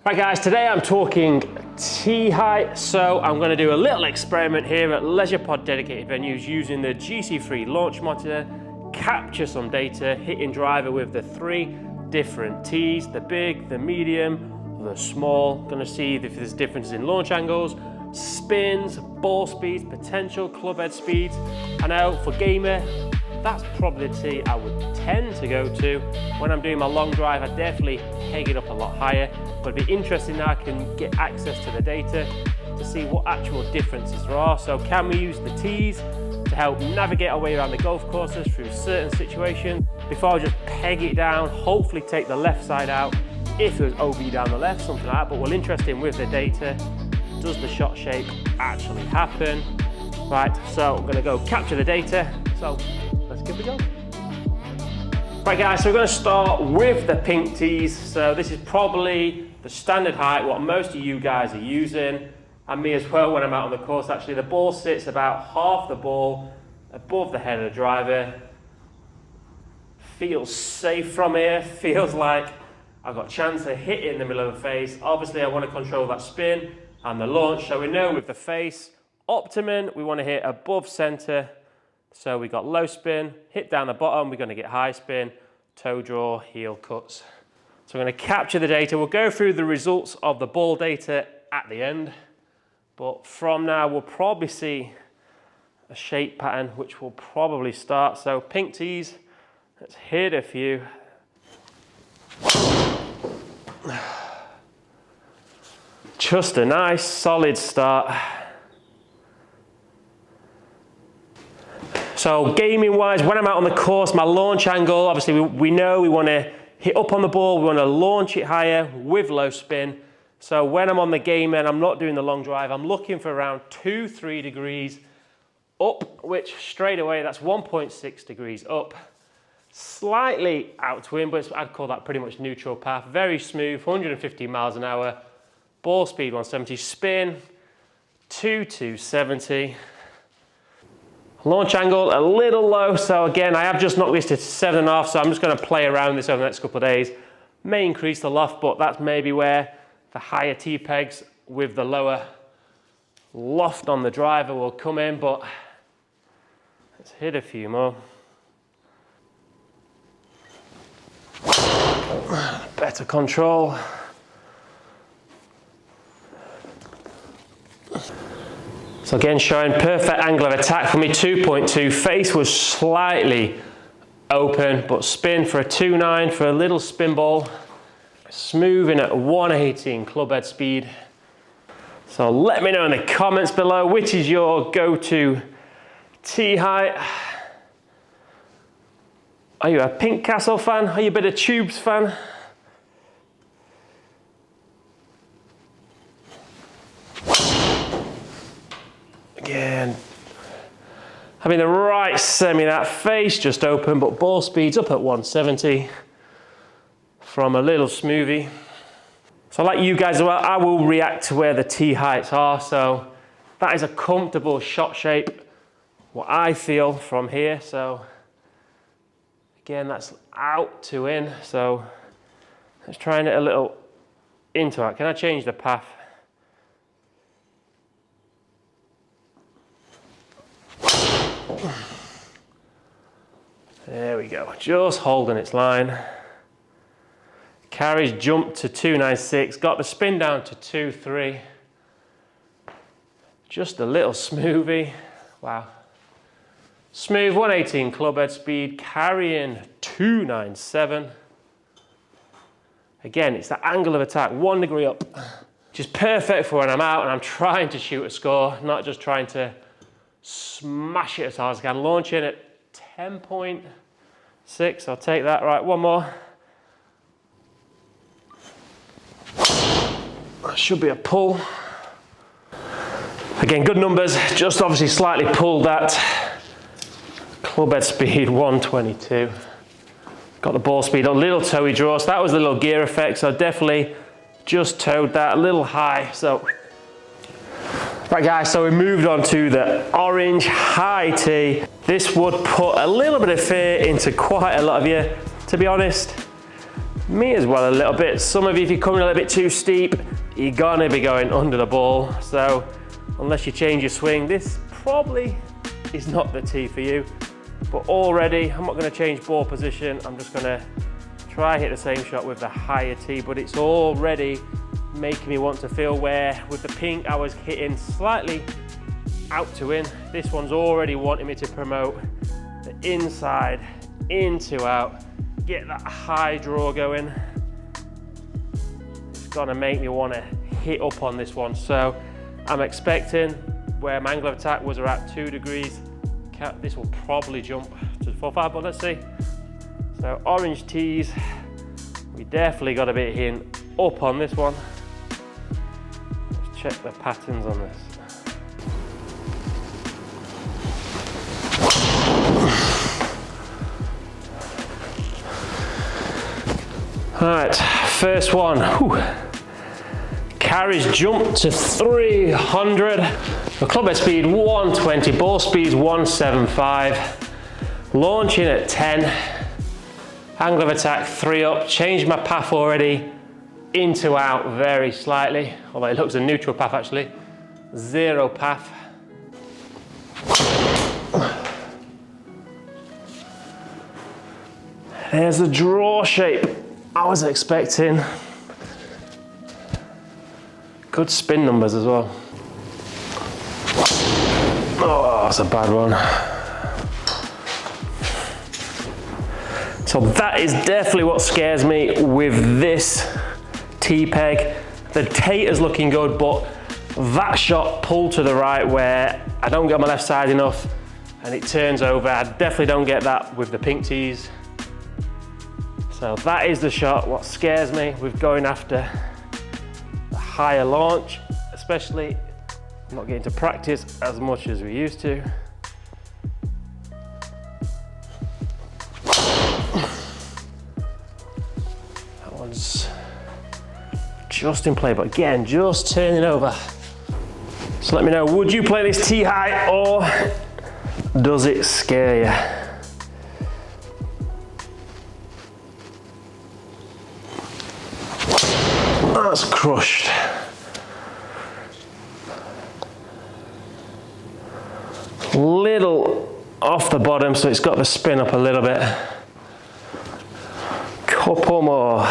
Right guys, today I'm talking tee height, so I'm going to do a little experiment here at Leisure Pod dedicated venues using the GC3 launch monitor, capture some data, hitting driver with the 3 different tees, the big, the medium, the small. Going to see if there's differences in launch angles, spins, ball speeds, potential club head speeds. I know for gamer, that's probably the tee I would tend to go to. When I'm doing my long drive, I definitely peg it up a lot higher, but it'd be interesting now I can get access to the data to see what actual differences there are. So can we use the tees to help navigate our way around the golf courses through certain situations before I just peg it down, hopefully take the left side out if there's OB down the left, something like that. But we're interested with the data, does the shot shape actually happen? Right, so I'm gonna go capture the data. So let's give it a go. Right guys, so we're going to start with the pink tees. So this is probably the standard height, what most of you guys are using, and me as well when I'm out on the course. Actually, the ball sits about half the ball above the head of the driver. Feels safe from here, feels like I've got a chance to hit it in the middle of the face. Obviously, I want to control that spin and the launch. So we know with the face, optimum, we want to hit above center. So we got low spin, hit down the bottom, we're going to get high spin, toe draw, heel cuts. So we're going to capture the data. We'll go through the results of the ball data at the end. But from now, we'll probably see a shape pattern, which will probably start. So pink tees, let's hit a few. Just a nice solid start. So gaming wise, when I'm out on the course, my launch angle, obviously we know we want to hit up on the ball, we want to launch it higher with low spin. So when I'm on the game and I'm not doing the long drive, I'm looking for around 2-3 degrees up, which straight away, that's 1.6 degrees up. Slightly out to wind, but I'd call that pretty much neutral path. Very smooth, 150 miles an hour, ball speed 170, spin 270. Launch angle a little low, so again, I have just knocked this to 7.5, so I'm just going to play around this over the next couple of days. May increase the loft, but that's maybe where the higher tee pegs with the lower loft on the driver will come in, but let's hit a few more. Better control. So again, showing perfect angle of attack for me, 2.2. Face was slightly open, but spin for a 2.9 for a little spin ball. Smoothing at 118 club head speed. So let me know in the comments below, which is your go-to tee height. Are you a Pink Castle fan? Are you a bit of Tubes fan? Again, having the right semi, that face just open, but ball speed's up at 170 from a little smoothie. So like you guys as well, I will react to where the tee heights are. So that is a comfortable shot shape, what I feel from here. So again, that's out to in. So let's try and get a little into it. Can I change the path? There we go, just holding its line. Carries jumped to 296, got the spin down to 2.3. Just a little smoothie, wow. Smooth 118 club head speed, carrying 297. Again, it's the angle of attack, 1 degree up. Which is perfect for when I'm out and I'm trying to shoot a score, not just trying to smash it as hard as I can. Launch in at 10.6, I'll take that. Right, one more. That should be a pull. Again, good numbers, just obviously slightly pulled that. Club head speed 122. Got the ball speed a little toey draw, so that was a little gear effect, so definitely just towed that a little high. So right guys, so we moved on to the orange high tee. This would put a little bit of fear into quite a lot of you. To be honest, Me as well a little bit. Some of you, if you're coming a little bit too steep, you're gonna be going under the ball. So unless you change your swing, this probably is not the tee for you. But already, I'm not gonna change ball position. I'm just gonna try hit the same shot with the higher tee, but it's already making me want to feel where with the pink I was hitting slightly out to in. This one's already wanting me to promote the inside, in to out, get that high draw going. It's gonna make me wanna hit up on this one. So I'm expecting where my angle of attack was around 2 degrees. This will probably jump to 4-5, but let's see. So orange tees, we definitely got a bit hitting up on this one. Let's check the patterns on this. All right, first one. Whew. Carries jump to 300. The club head speed 120, ball speed 175. Launching at 10. Angle of attack 3 up. Changed my path already. In to out very slightly. Although it looks a neutral path actually. 0 path. There's the draw shape I was expecting. Good spin numbers as well. Oh, that's a bad one. So that is definitely what scares me with this tee peg. The tater's looking good, but that shot pulled to the right where I don't get on my left side enough and it turns over. I definitely don't get that with the pink tees. So that is the shot. What scares me with going after the higher launch, especially not getting to practice as much as we used to. That one's just in play, but again, just turning over. So let me know, would you play this tee high or does it scare you? That's crushed. Little off the bottom, so it's got to spin up a little bit. Couple more.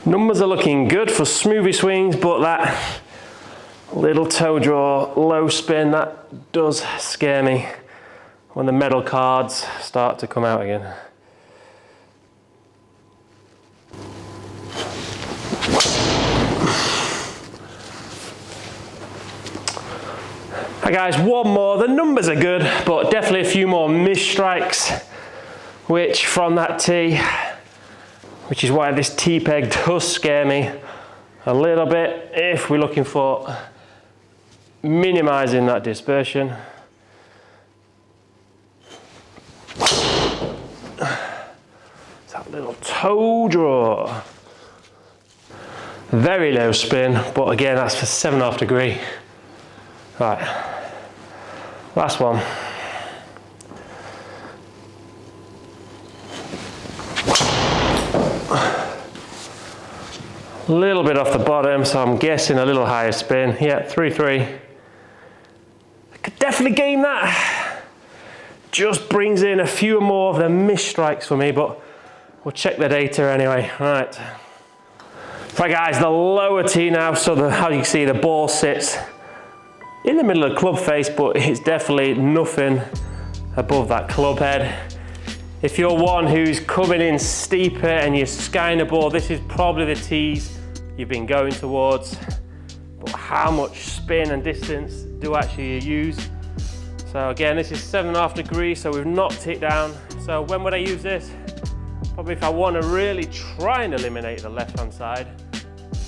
Numbers are looking good for smoothie swings, but that little toe draw, low spin, that does scare me when the medal cards start to come out again. Hi guys, one more. The numbers are good, but definitely a few more missed strikes, which from that tee, which is why this tee peg does scare me a little bit if we're looking for minimizing that dispersion. It's that little toe draw. Very low spin, but again, that's for 7.5 degree. Right. Last one. A little bit off the bottom, so I'm guessing a little higher spin. Yeah, 3-3. I could definitely game that. Just brings in a few more of the missed strikes for me, but we'll check the data anyway. Right. Right guys, the lower tee now, so how you can see the ball sits in the middle of the club face, but it's definitely nothing above that club head. If you're one who's coming in steeper and you're skying the ball, this is probably the tees you've been going towards. But how much spin and distance do actually you use? So again, this is 7.5 degrees, so we've knocked it down. So when would I use this? Probably if I want to really try and eliminate the left-hand side.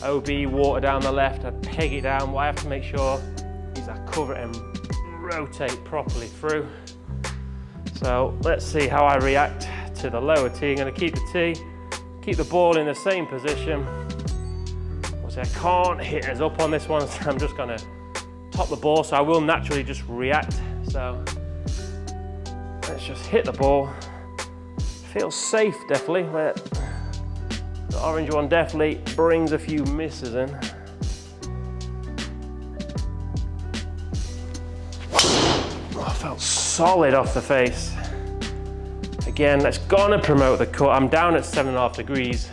OB, water down the left, I peg it down. What I have to make sure is I cover it and rotate properly through. So let's see how I react to the lower tee. I'm going to keep the tee, keep the ball in the same position. Obviously I can't hit as up on this one, so I'm just going to top the ball, so I will naturally just react. So let's just hit the ball. Feels safe definitely, but orange one definitely brings a few misses in. Oh, felt solid off the face. Again, that's gonna promote the cut. I'm down at 7.5 degrees.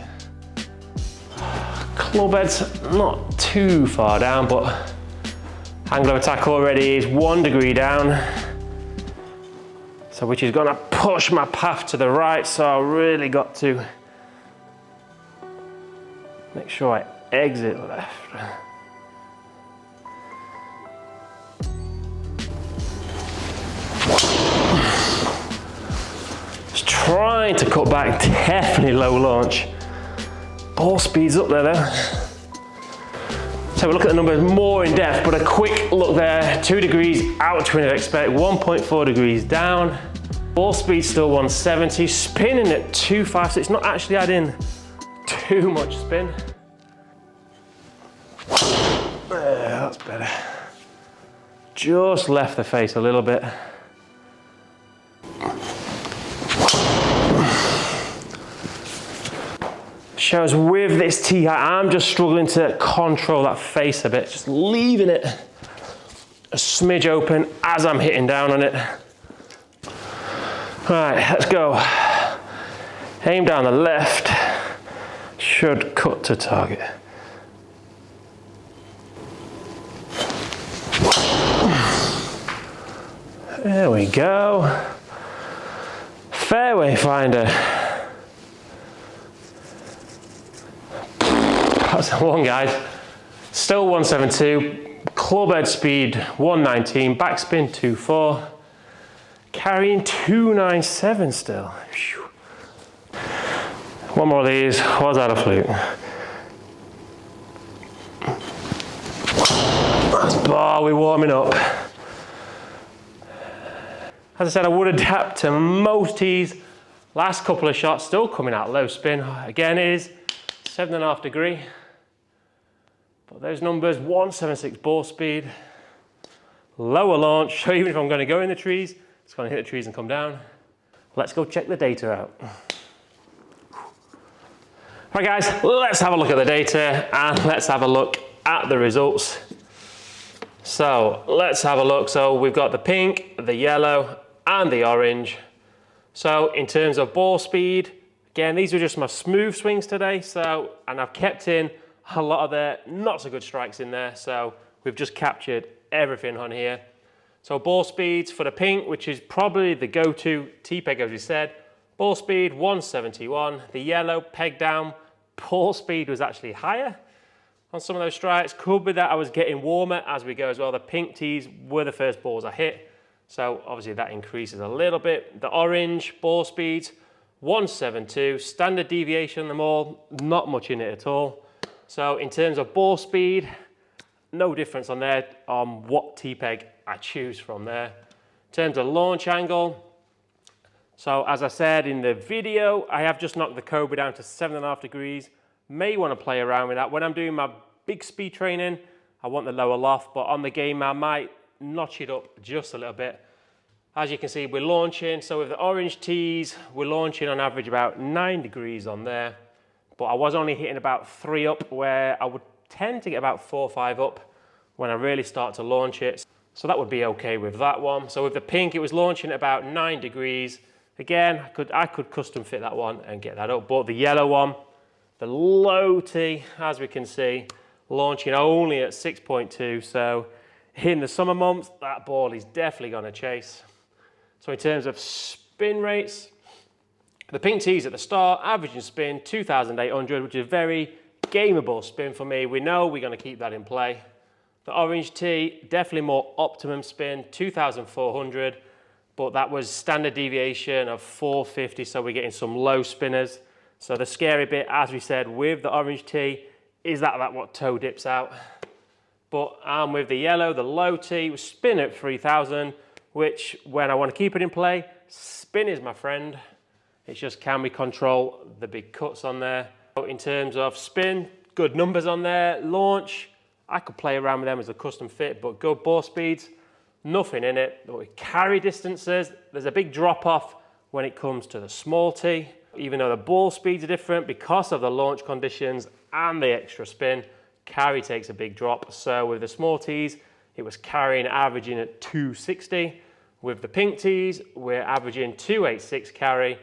Club head's not too far down, but angle of attack already is 1 degree down. So which is gonna push my path to the right, so I really got to make sure I exit left. Just trying to cut back, definitely low launch. Ball speed's up there though. So we'll look at the numbers more in depth, but a quick look there, 2 degrees out to I'd expect, 1.4 degrees down. Ball speed still 170, spinning at 256, it's not actually adding too much spin. That's better. Just left the face a little bit. Shows with this tee height, I'm just struggling to control that face a bit, just leaving it a smidge open as I'm hitting down on it. Right, let's go. Aim down the left, should cut to target. There we go. Fairway finder. That's the one, guys. Still 172, club head speed 119, backspin 2.4, carrying 297 still. Whew. One more of these, was that a fluke? That's bar, we're warming up. As I said, I would adapt to most tees. Last couple of shots still coming out low spin. Again, it is 7.5 degree. But those numbers, 176 ball speed, lower launch, so even if I'm going to go in the trees, it's going to hit the trees and come down. Let's go check the data out. Right guys, let's have a look at the data and let's have a look at the results. So let's have a look. So we've got the pink, the yellow and the orange. So in terms of ball speed, again, these were just my smooth swings today. And I've kept in a lot of the not so good strikes in there. So we've just captured everything on here. So ball speeds for the pink, which is probably the go-to T-peg, as we said, ball speed 171. The yellow peg down, ball speed was actually higher on some of those strikes. Could be that I was getting warmer as we go as well. The pink tees were the first balls I hit. So obviously that increases a little bit. The orange ball speeds 172, standard deviation on them all, not much in it at all. So in terms of ball speed, no difference on there on what T-peg I choose from there. In terms of launch angle, so as I said in the video, I have just knocked the Cobra down to 7.5 degrees. May want to play around with that. When I'm doing my big speed training, I want the lower loft, but on the game I might notch it up just a little bit. As you can see, we're launching, so with the orange tees, we're launching on average about 9 degrees on there. But I was only hitting about 3 up, where I would tend to get about 4 or 5 up when I really start to launch it. So that would be okay with that one. So with the pink, it was launching at about 9 degrees. Again, I could custom fit that one and get that up. But the yellow one, the low tee, as we can see, launching only at 6.2. So in the summer months, that ball is definitely going to chase. So in terms of spin rates, the pink tees at the start, averaging spin 2,800, which is a very gameable spin for me. We know we're going to keep that in play. The orange tee, definitely more optimum spin, 2,400, but that was standard deviation of 450, so we're getting some low spinners. So the scary bit, as we said, with the orange tee, is that what toe dips out. But with the yellow, the low tee, we spin at 3,000, which when I want to keep it in play, spin is my friend. It's just, can we control the big cuts on there? In terms of spin, good numbers on there. Launch, I could play around with them as a custom fit, but good ball speeds, nothing in it. But with carry distances, there's a big drop off when it comes to the small tee. Even though the ball speeds are different because of the launch conditions and the extra spin, carry takes a big drop. So with the small tees, it was carrying, averaging at 260. With the pink tees, we're averaging 286 carry.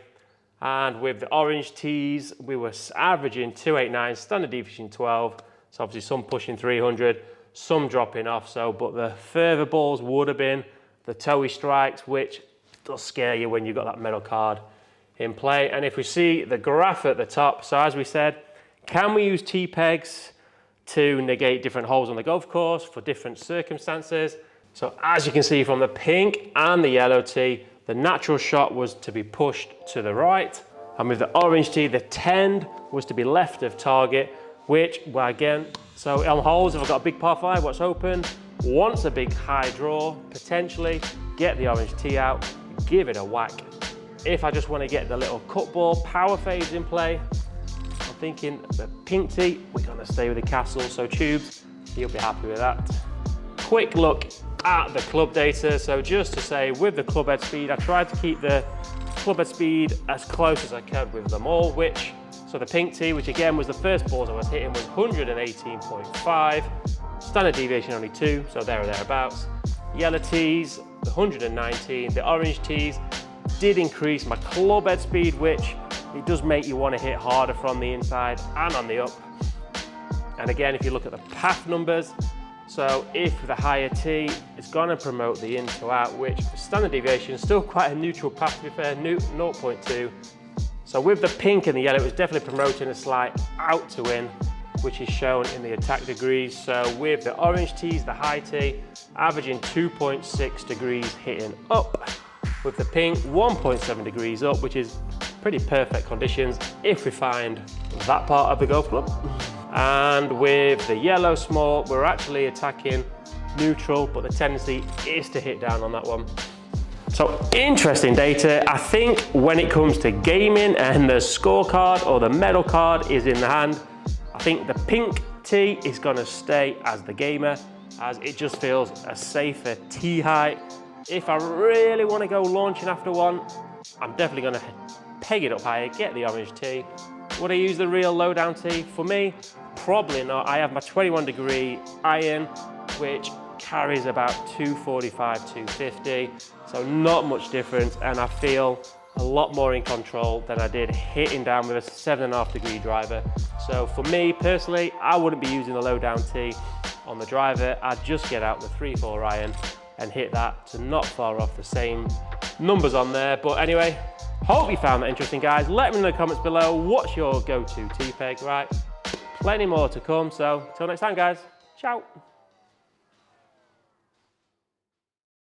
And with the orange tees, we were averaging 289, standard deviation 12. So obviously some pushing 300, some dropping off. But the further balls would have been the toey strikes, which does scare you when you've got that medal card in play. And if we see the graph at the top, so as we said, can we use T-pegs to negate different holes on the golf course for different circumstances? So as you can see from the pink and the yellow tee, the natural shot was to be pushed to the right. And with the orange tee, the tend was to be left of target, which, well, again, so on holes, if I've got a big par 5, what's open, wants a big high draw, potentially, get the orange tee out, give it a whack. If I just want to get the little cut ball power fades in play, I'm thinking the pink tee, we're going to stay with the castle, so tubes, you'll be happy with that. Quick look at the club data. So just to say, with the club head speed, I tried to keep the club head speed as close as I could with them all, so the pink tee, which again was the first balls I was hitting, was 118.5, standard deviation only 2, so there or thereabouts. Yellow tees, the 119, the orange tees did increase my club head speed, which it does make you want to hit harder from the inside and on the up. And again, if you look at the path numbers, so if the higher tee, it's going to promote the in to out, which standard deviation is still quite a neutral path, to be fair, 0.2. So with the pink and the yellow, it was definitely promoting a slight out to in, which is shown in the attack degrees. So with the orange tees, the high tee, averaging 2.6 degrees hitting up. With the pink, 1.7 degrees up, which is pretty perfect conditions if we find that part of the golf club. And with the yellow small, we're actually attacking neutral, but the tendency is to hit down on that one. So interesting data. I think when it comes to gaming and the scorecard or the medal card is in the hand, I think the pink tee is going to stay as the gamer, as it just feels a safer tee height. If I really want to go launching after one, I'm definitely going to peg it up higher, get the orange tee. Would I use the real low down tee? For me, probably not. I have my 21 degree iron, which carries about 245, 250. So not much difference. And I feel a lot more in control than I did hitting down with a 7.5 degree driver. So for me personally, I wouldn't be using the low down tee on the driver. I'd just get out the 3-4 iron and hit that to not far off the same numbers on there. But anyway, hope you found that interesting, guys. Let me know in the comments below, what's your go-to tee peg, right? Plenty more to come, so till next time, guys. Ciao.